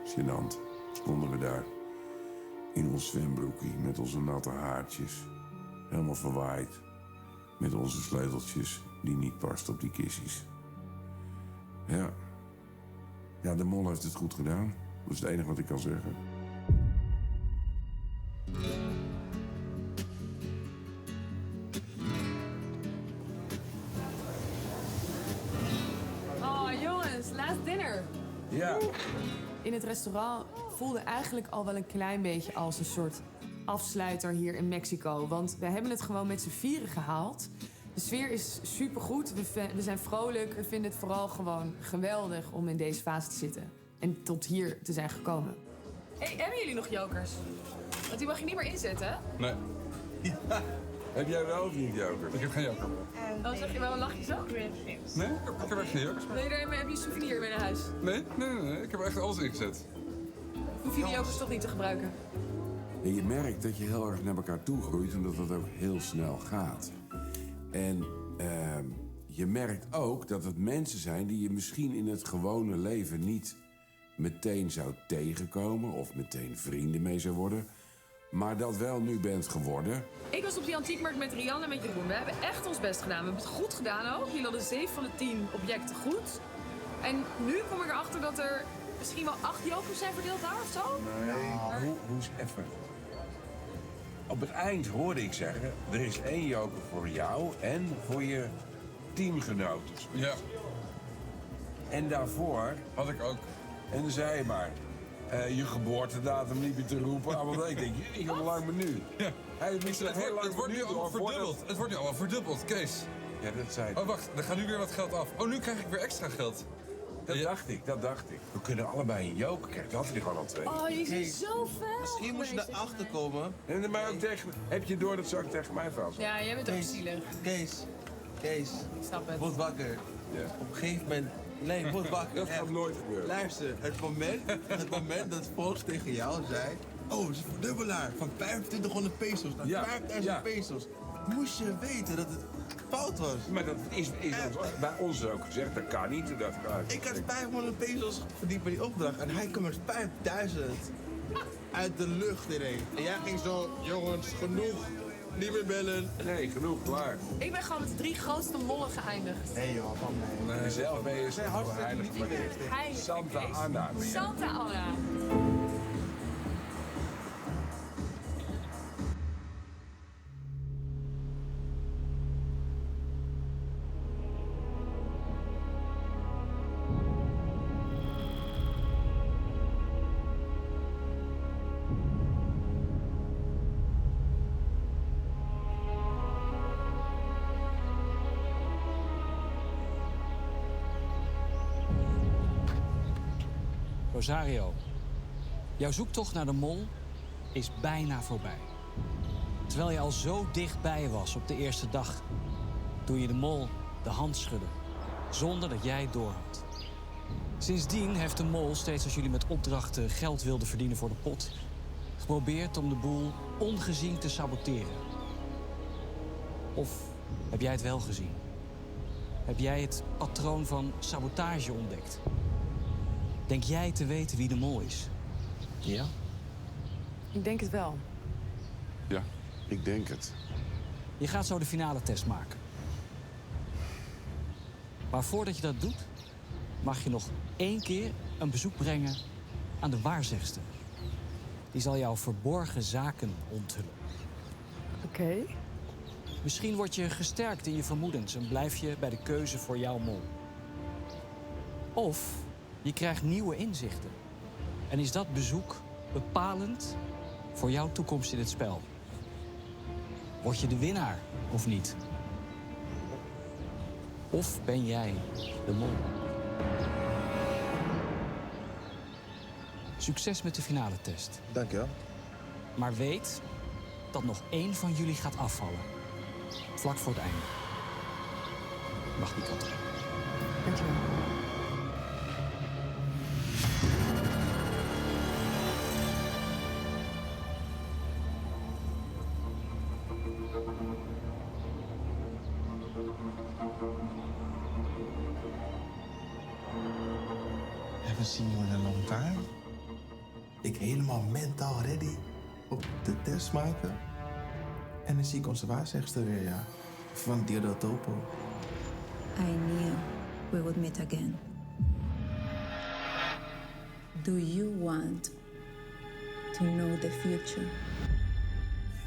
Gênant stonden we daar. In ons zwembroekje met onze natte haartjes. Helemaal verwaaid. Met onze sleuteltjes die niet pasten op die kistjes. Ja. Ja, de mol heeft het goed gedaan. Dat is het enige wat ik kan zeggen. Oh, jongens, last dinner. Ja. In het restaurant voelde eigenlijk al wel een klein beetje als een soort afsluiter hier in Mexico. Want we hebben het gewoon met z'n vieren gehaald. De sfeer is supergoed. We zijn vrolijk. We vinden het vooral gewoon geweldig om in deze fase te zitten. En tot hier te zijn gekomen. Hey, hebben jullie nog jokers? Want die mag je niet meer inzetten, hè? Nee, Heb jij wel of niet, Joker? ik heb geen joker. Oh, zeg je wel een lachje zo? Nee, ik heb echt geen jokers meer. Wil je er heb je een souvenir mee naar huis? Nee. Ik heb echt alles ingezet. Hoef je die jokers toch niet te gebruiken? En je merkt dat je heel erg naar elkaar toe groeit en dat dat ook heel snel gaat. En je merkt ook dat het mensen zijn die je misschien in het gewone leven niet meteen zou tegenkomen of meteen vrienden mee zou worden, maar dat wel nu bent geworden. Ik was op die antiekmarkt met Rianne en met Jeroen. We hebben echt ons best gedaan. We hebben het goed gedaan ook. Jullie hadden 7 van de 10 objecten goed. En nu kom ik erachter dat er misschien wel 8 jokers zijn verdeeld daar of zo. Hoe is even? Op het eind hoorde ik zeggen, er is 1 joker voor jou en voor je teamgenoten. Ja, En daarvoor, had ik ook. en dan zei je maar, je geboortedatum niet meer te roepen. Want ik denk, ik heb een lang menu. Ja. Hij heeft niet een heel lang Het wordt nu menu allemaal door voordat- verdubbeld. Het wordt nu allemaal verdubbeld, Kees. Ja, dat zei Oh, wacht. Er gaat nu weer wat geld af. Oh, nu krijg ik weer extra geld. dat dacht ik. We kunnen allebei een joker krijgen. Dat had hij gewoon al 2. Oh, jullie zijn zo fel. Misschien moet je erachter komen. En maar ook tegen, heb je door dat ze ook tegen mij vast? Ja, jij bent ook zielig. Kees, Ik snap het. word wakker. Ja. Op een gegeven moment... Nee, word wakker. Dat gaat nooit gebeuren. Luister, het moment dat Volks tegen jou zei... Oh, het is een verdubbelaar. Van 2500 pesos naar Ja, 5000 ja. pesos. Moest je weten dat het fout was. Maar dat is bij ons ook gezegd, dat kan niet. Dat kan. Ik had 500 pesos verdiend bij die opdracht. En hij kwam met 5000 uit de lucht ineens. En jij ging zo, jongens, genoeg. Niet meer bellen. Nee, genoeg, klaar. Ik ben gewoon met de 3 grootste mollen geëindigd. Nee joh, van mij. En zelf ben je hartstikke heilig niet gemaakt. Heilig, Santa Kees. Anna. ben jij. Santa Anna. Rosario, jouw zoektocht naar de mol is bijna voorbij. Terwijl je al zo dichtbij was op de eerste dag, doe je de mol de hand schudden, zonder dat jij het doorhad. Sindsdien heeft de mol, steeds als jullie met opdrachten geld wilden verdienen voor de pot, geprobeerd om de boel ongezien te saboteren. Of heb jij het wel gezien? Heb jij het patroon van sabotage ontdekt? Denk jij te weten wie de mol is? Ja? Ik denk het wel. Ja, ik denk het. Je gaat zo de finale test maken. Maar voordat je dat doet, mag je nog 1 keer een bezoek brengen aan de waarzegster. Die zal jouw verborgen zaken onthullen. Oké. Misschien word je gesterkt in je vermoedens en blijf je bij de keuze voor jouw mol. Of je krijgt nieuwe inzichten. En is dat bezoek bepalend voor jouw toekomst in het spel? Word je de winnaar of niet? Of ben jij de mol? Succes met de finale test. Dankjewel. Maar weet dat nog 1 van jullie gaat afvallen. Vlak voor het einde. Mag die kant op. Dankjewel. Haven't seen you in a long time. Ik helemaal mentaal ready op de test maken. En dan zie ik onze waarzegster weer, ja. Van Dia del Topo. I knew we would meet again. Do you want to know the future?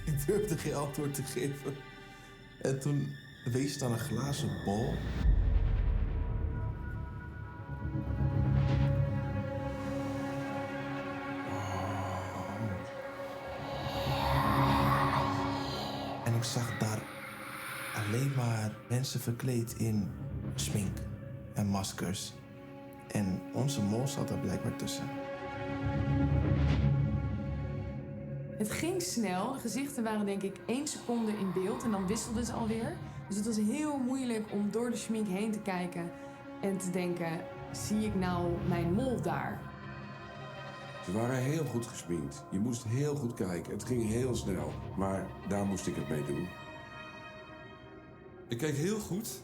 Ik durfde geen antwoord te geven. En toen wees ze dan een glazen bol. En ik zag daar alleen maar mensen verkleed in smink en maskers. En onze mol zat er blijkbaar tussen. Het ging snel. De gezichten waren denk ik 1 seconde in beeld en dan wisselden ze alweer. Dus het was heel moeilijk om door de schmink heen te kijken en te denken, zie ik nou mijn mol daar? Ze waren heel goed gesminkt. Je moest heel goed kijken. Het ging heel snel. Maar daar moest ik het mee doen. Ik keek heel goed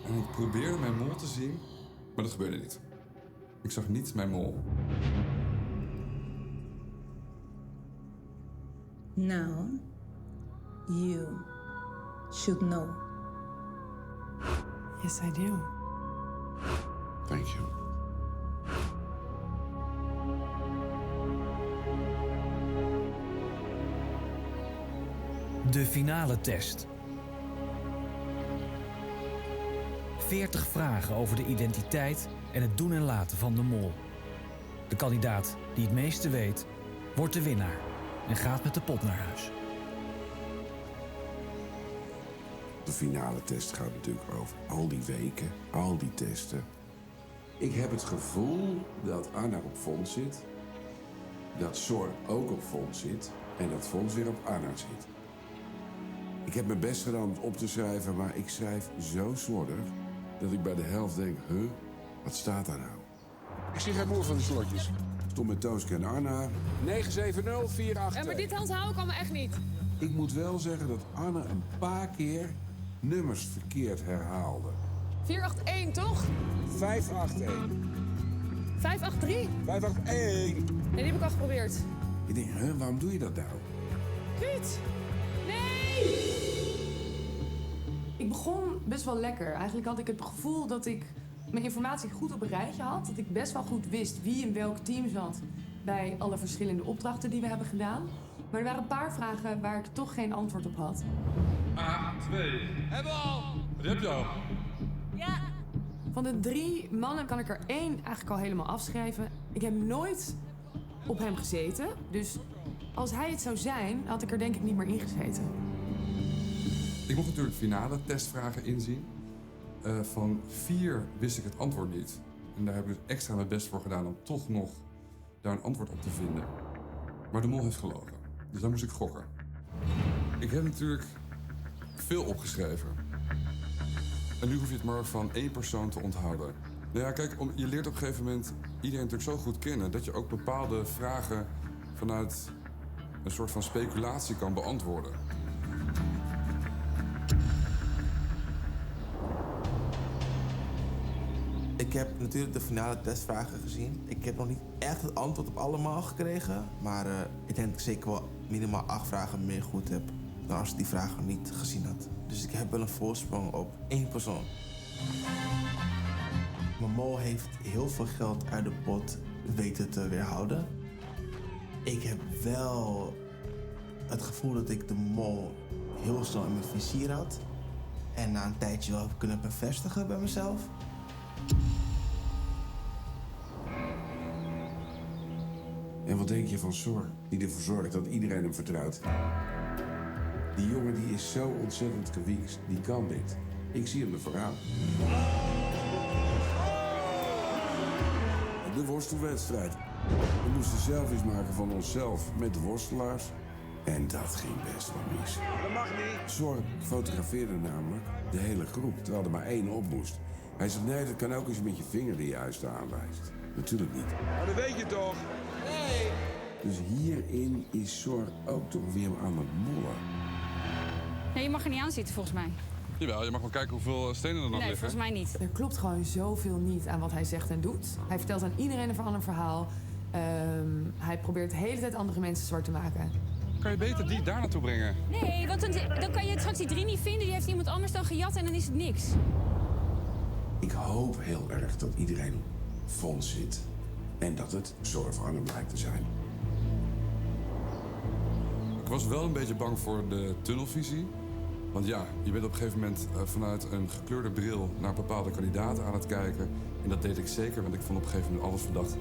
en ik probeerde mijn mol te zien, maar dat gebeurde niet. Ik zag niet mijn mol. Now, you should know. Yes, I do. Thank you. De finale test. 40 vragen over de identiteit en het doen en laten van de mol. De kandidaat die het meeste weet, wordt de winnaar en gaat met de pot naar huis. De finale test gaat natuurlijk over al die weken, al die testen. Ik heb het gevoel dat Anna op Fons zit, dat Sor ook op Fons zit en dat Fons weer op Anna zit. Ik heb mijn best gedaan om het op te schrijven, maar ik schrijf zo slordig dat ik bij de helft denk, wat staat daar nou? Ik zie geen moer van die slotjes. Stond met Tooske en Anna. 97048. Ja, maar dit onthoud ik allemaal echt niet. Ik moet wel zeggen dat Anna een paar keer nummers verkeerd herhaalde. 481, toch? 581. 583? 581. Nee, die heb ik al geprobeerd. Ik denk, waarom doe je dat nou? Kut! Nee! Ik begon best wel lekker. Eigenlijk had ik het gevoel dat ik mijn informatie goed op een rijtje had. Dat ik best wel goed wist wie in welk team zat bij alle verschillende opdrachten die we hebben gedaan. Maar er waren een paar vragen waar ik toch geen antwoord op had. A2. Hebben we al! Wat heb je al? Ja! Van de 3 mannen kan ik er 1 eigenlijk al helemaal afschrijven. Ik heb nooit op hem gezeten. Dus als hij het zou zijn, had ik er denk ik niet meer in gezeten. Ik mocht natuurlijk finale testvragen inzien. Van 4 wist ik het antwoord niet. En daar heb ik extra mijn best voor gedaan om toch nog daar een antwoord op te vinden. Maar de mol heeft gelogen. Dus daar moest ik gokken. Ik heb natuurlijk veel opgeschreven. En nu hoef je het maar van 1 persoon te onthouden. Nou ja, kijk, je leert op een gegeven moment iedereen natuurlijk zo goed kennen dat je ook bepaalde vragen vanuit een soort van speculatie kan beantwoorden. Ik heb natuurlijk de finale testvragen gezien. Ik heb nog niet echt het antwoord op allemaal gekregen. Maar ik denk dat ik zeker wel minimaal 8 vragen meer goed heb dan als ik die vragen niet gezien had. Dus ik heb wel een voorsprong op 1 persoon. Mijn mol heeft heel veel geld uit de pot weten te weerhouden. Ik heb wel het gevoel dat ik de mol heel snel in mijn vizier had. En na een tijdje wel heb kunnen bevestigen bij mezelf. En wat denk je van Sor, die ervoor zorgt dat iedereen hem vertrouwt? Die jongen die is zo ontzettend gewiekst, die kan dit. Ik zie hem er vooraan. De worstelwedstrijd. We moesten selfies maken van onszelf met de worstelaars. En dat ging best wel mis. Dat mag niet. Sor fotografeerde namelijk de hele groep, terwijl er maar één op moest. Hij zegt, nee, dat kan ook als je met je vinger de juiste aanwijst. Natuurlijk niet. Maar dat weet je toch? Nee. Dus hierin is Sor ook toch weer aan het mollen. Nee, je mag er niet aan zitten, volgens mij. Jawel, je mag wel kijken hoeveel stenen er nog Nee, liggen. volgens mij niet. Er klopt gewoon zoveel niet aan wat hij zegt en doet. Hij vertelt aan iedereen een ander verhaal. Hij probeert de hele tijd andere mensen zwart te maken. Kan je beter die daar naartoe brengen? Nee, want dan kan je straks die 3 niet vinden. Die heeft iemand anders dan gejat en dan is het niks. Ik hoop heel erg dat iedereen Fons zit. En dat het Sor van hem blijkt te zijn. Ik was wel een beetje bang voor de tunnelvisie. Want ja, je bent op een gegeven moment vanuit een gekleurde bril naar bepaalde kandidaten aan het kijken. En dat deed ik zeker, want ik vond op een gegeven moment alles verdacht.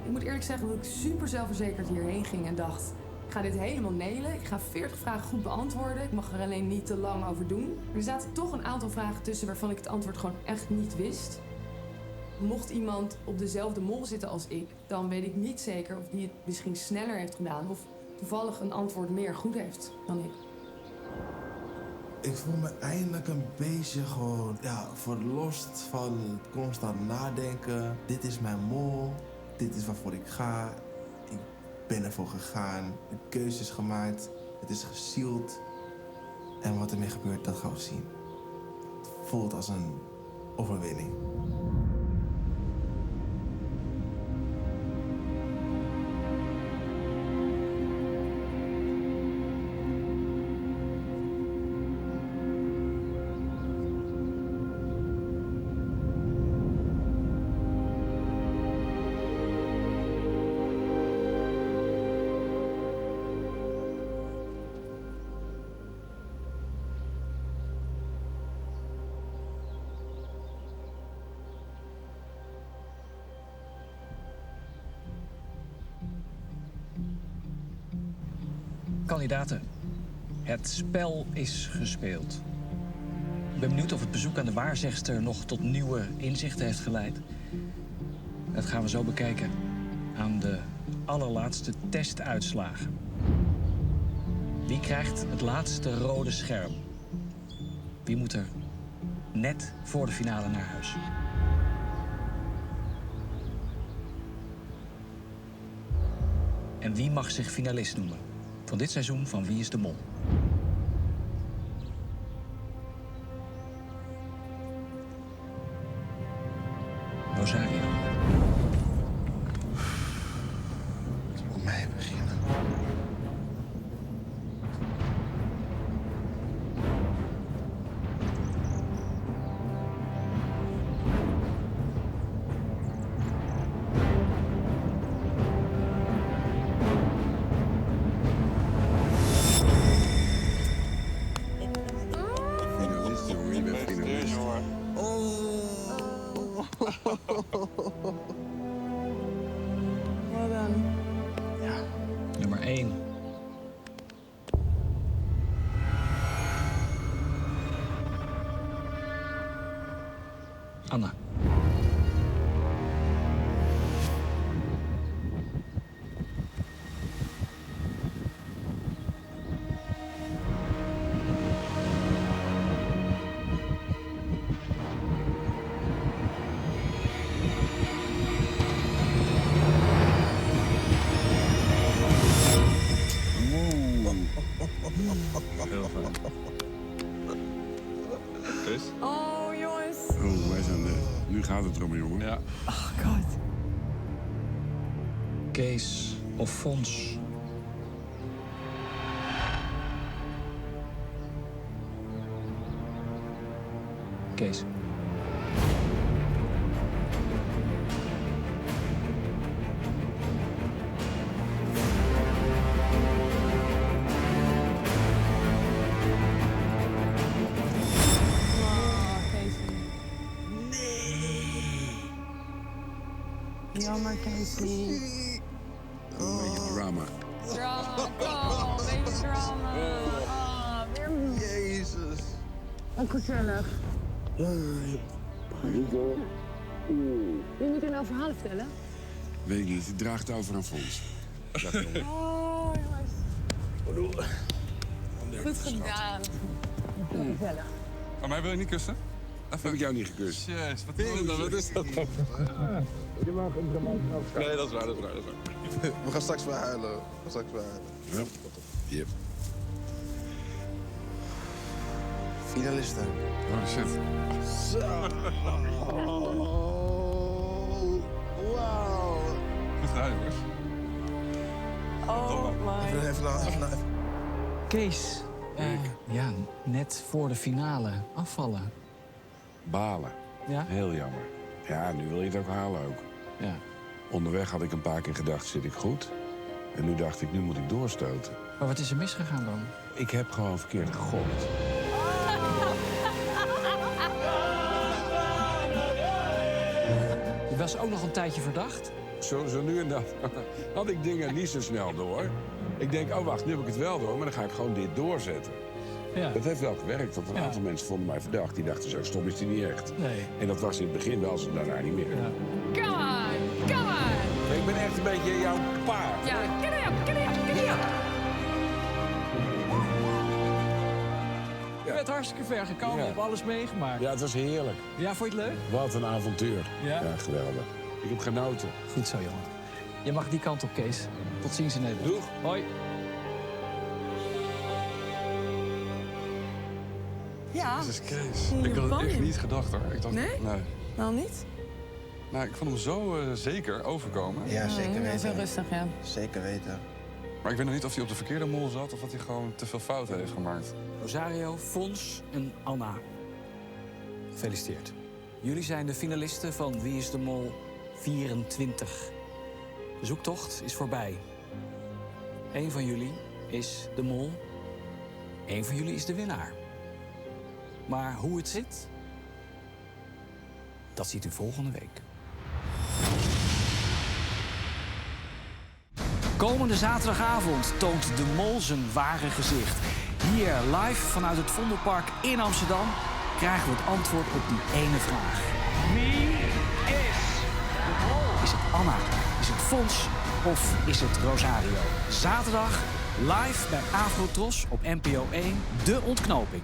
Ik moet eerlijk zeggen dat ik super zelfverzekerd hierheen ging en dacht... ik ga dit helemaal nailen. Ik ga 40 vragen goed beantwoorden. Ik mag er alleen niet te lang over doen. Er zaten toch een aantal vragen tussen waarvan ik het antwoord gewoon echt niet wist. Mocht iemand op dezelfde mol zitten als ik... dan weet ik niet zeker of die het misschien sneller heeft gedaan... of toevallig een antwoord meer goed heeft dan ik. Ik voel me eindelijk een beetje gewoon verlost van het constant nadenken. Dit is mijn mol, dit is waarvoor ik ga. Ik ben ervoor gegaan, de keuze is gemaakt, het is gesield. En wat ermee gebeurt, dat gaan we zien. Het voelt als een overwinning. Kandidaten, het spel is gespeeld. Ik ben benieuwd of het bezoek aan de waarzegster nog tot nieuwe inzichten heeft geleid. Dat gaan we zo bekijken aan de allerlaatste testuitslagen. Wie krijgt het laatste rode scherm? Wie moet er net voor de finale naar huis? En wie mag zich finalist noemen van dit seizoen van Wie is de Mol? Rosario. Het moet mij beginnen. Finalist, jongen, je bent finalist. Well done. Nummer 1. Anna. Heel fijn. Chris? Oh, jongens. Oh, wij zijn er. Nu gaat het erom, jongen. Ja. Oh, god. Kees of Fons? Kees. Jammer, Casey. Een beetje drama. Drama, kom, beetje drama. Jezus. Ook gezellig. Wie moet er nou verhalen vertellen? Weet ik niet, het draagt over aan Fons. Oh, jongens. Goed gedaan. Gezellig. Maar mij wil je niet kussen? Heb ik jou niet gekust? Jezus, wat is dat dan? Wat is dat dan? Je mag een dramatisch afscheid. Nee, dat is waar, dat is waar, dat is waar. We gaan straks verhuilen. We gaan straks verhuilen. Ja. Yep. Finalisten. Holy shit. Zo. Wauw. Goed gedaan, jongens. Oh my. Even. Kees, ja, net voor de finale afvallen. Balen. Ja? Heel jammer. Ja, nu wil je het ook halen ook. Ja. Onderweg had ik een paar keer gedacht, zit ik goed? En nu dacht ik, nu moet ik doorstoten. Maar wat is er misgegaan dan? Ik heb gewoon verkeerd gegokt. Je was ook nog een tijdje verdacht. Zo nu en dan had ik dingen niet zo snel door. Ik denk, oh wacht, nu heb ik het wel door, maar dan ga ik gewoon dit doorzetten. Ja. Dat heeft wel gewerkt, want een aantal mensen vonden mij verdacht. Die dachten, zo stom is die niet echt. Nee. En dat was in het begin wel, ze daarna niet meer. Ja. Come on, come on. Maar ik ben echt een beetje jouw paard. Ja, giddy up. Je bent hartstikke ver gekomen, je hebt alles meegemaakt. Ja, het was heerlijk. Ja, vond je het leuk? Wat een avontuur. Ja? Ja, geweldig. Ik heb genoten. Goed zo, jongen. Je mag die kant op, Kees. Tot ziens in Nederland. Doeg. Hoi. Ja. Jezus, Kees. Je Ik had het bang echt in. niet gedacht, hoor. Ik dacht, Nee? Nee. Nou niet? Nou, ik vond hem zo zeker overkomen. Ja, zeker Heel weten. rustig, ja. Zeker weten. Maar ik weet nog niet of hij op de verkeerde mol zat... of dat hij gewoon te veel fouten heeft gemaakt. Rosario, Fons en Anna. Gefeliciteerd. Jullie zijn de finalisten van Wie is de Mol 24. De zoektocht is voorbij. Eén van jullie is de mol. Eén van jullie is de winnaar. Maar hoe het zit, dat ziet u volgende week. Komende zaterdagavond toont de mol zijn ware gezicht. Hier live vanuit het Vondelpark in Amsterdam krijgen we het antwoord op die ene vraag. Wie is de mol? Is het Anna? Is het Fons? Of is het Rosario? Zaterdag live bij Afrotros op NPO 1, De Ontknoping.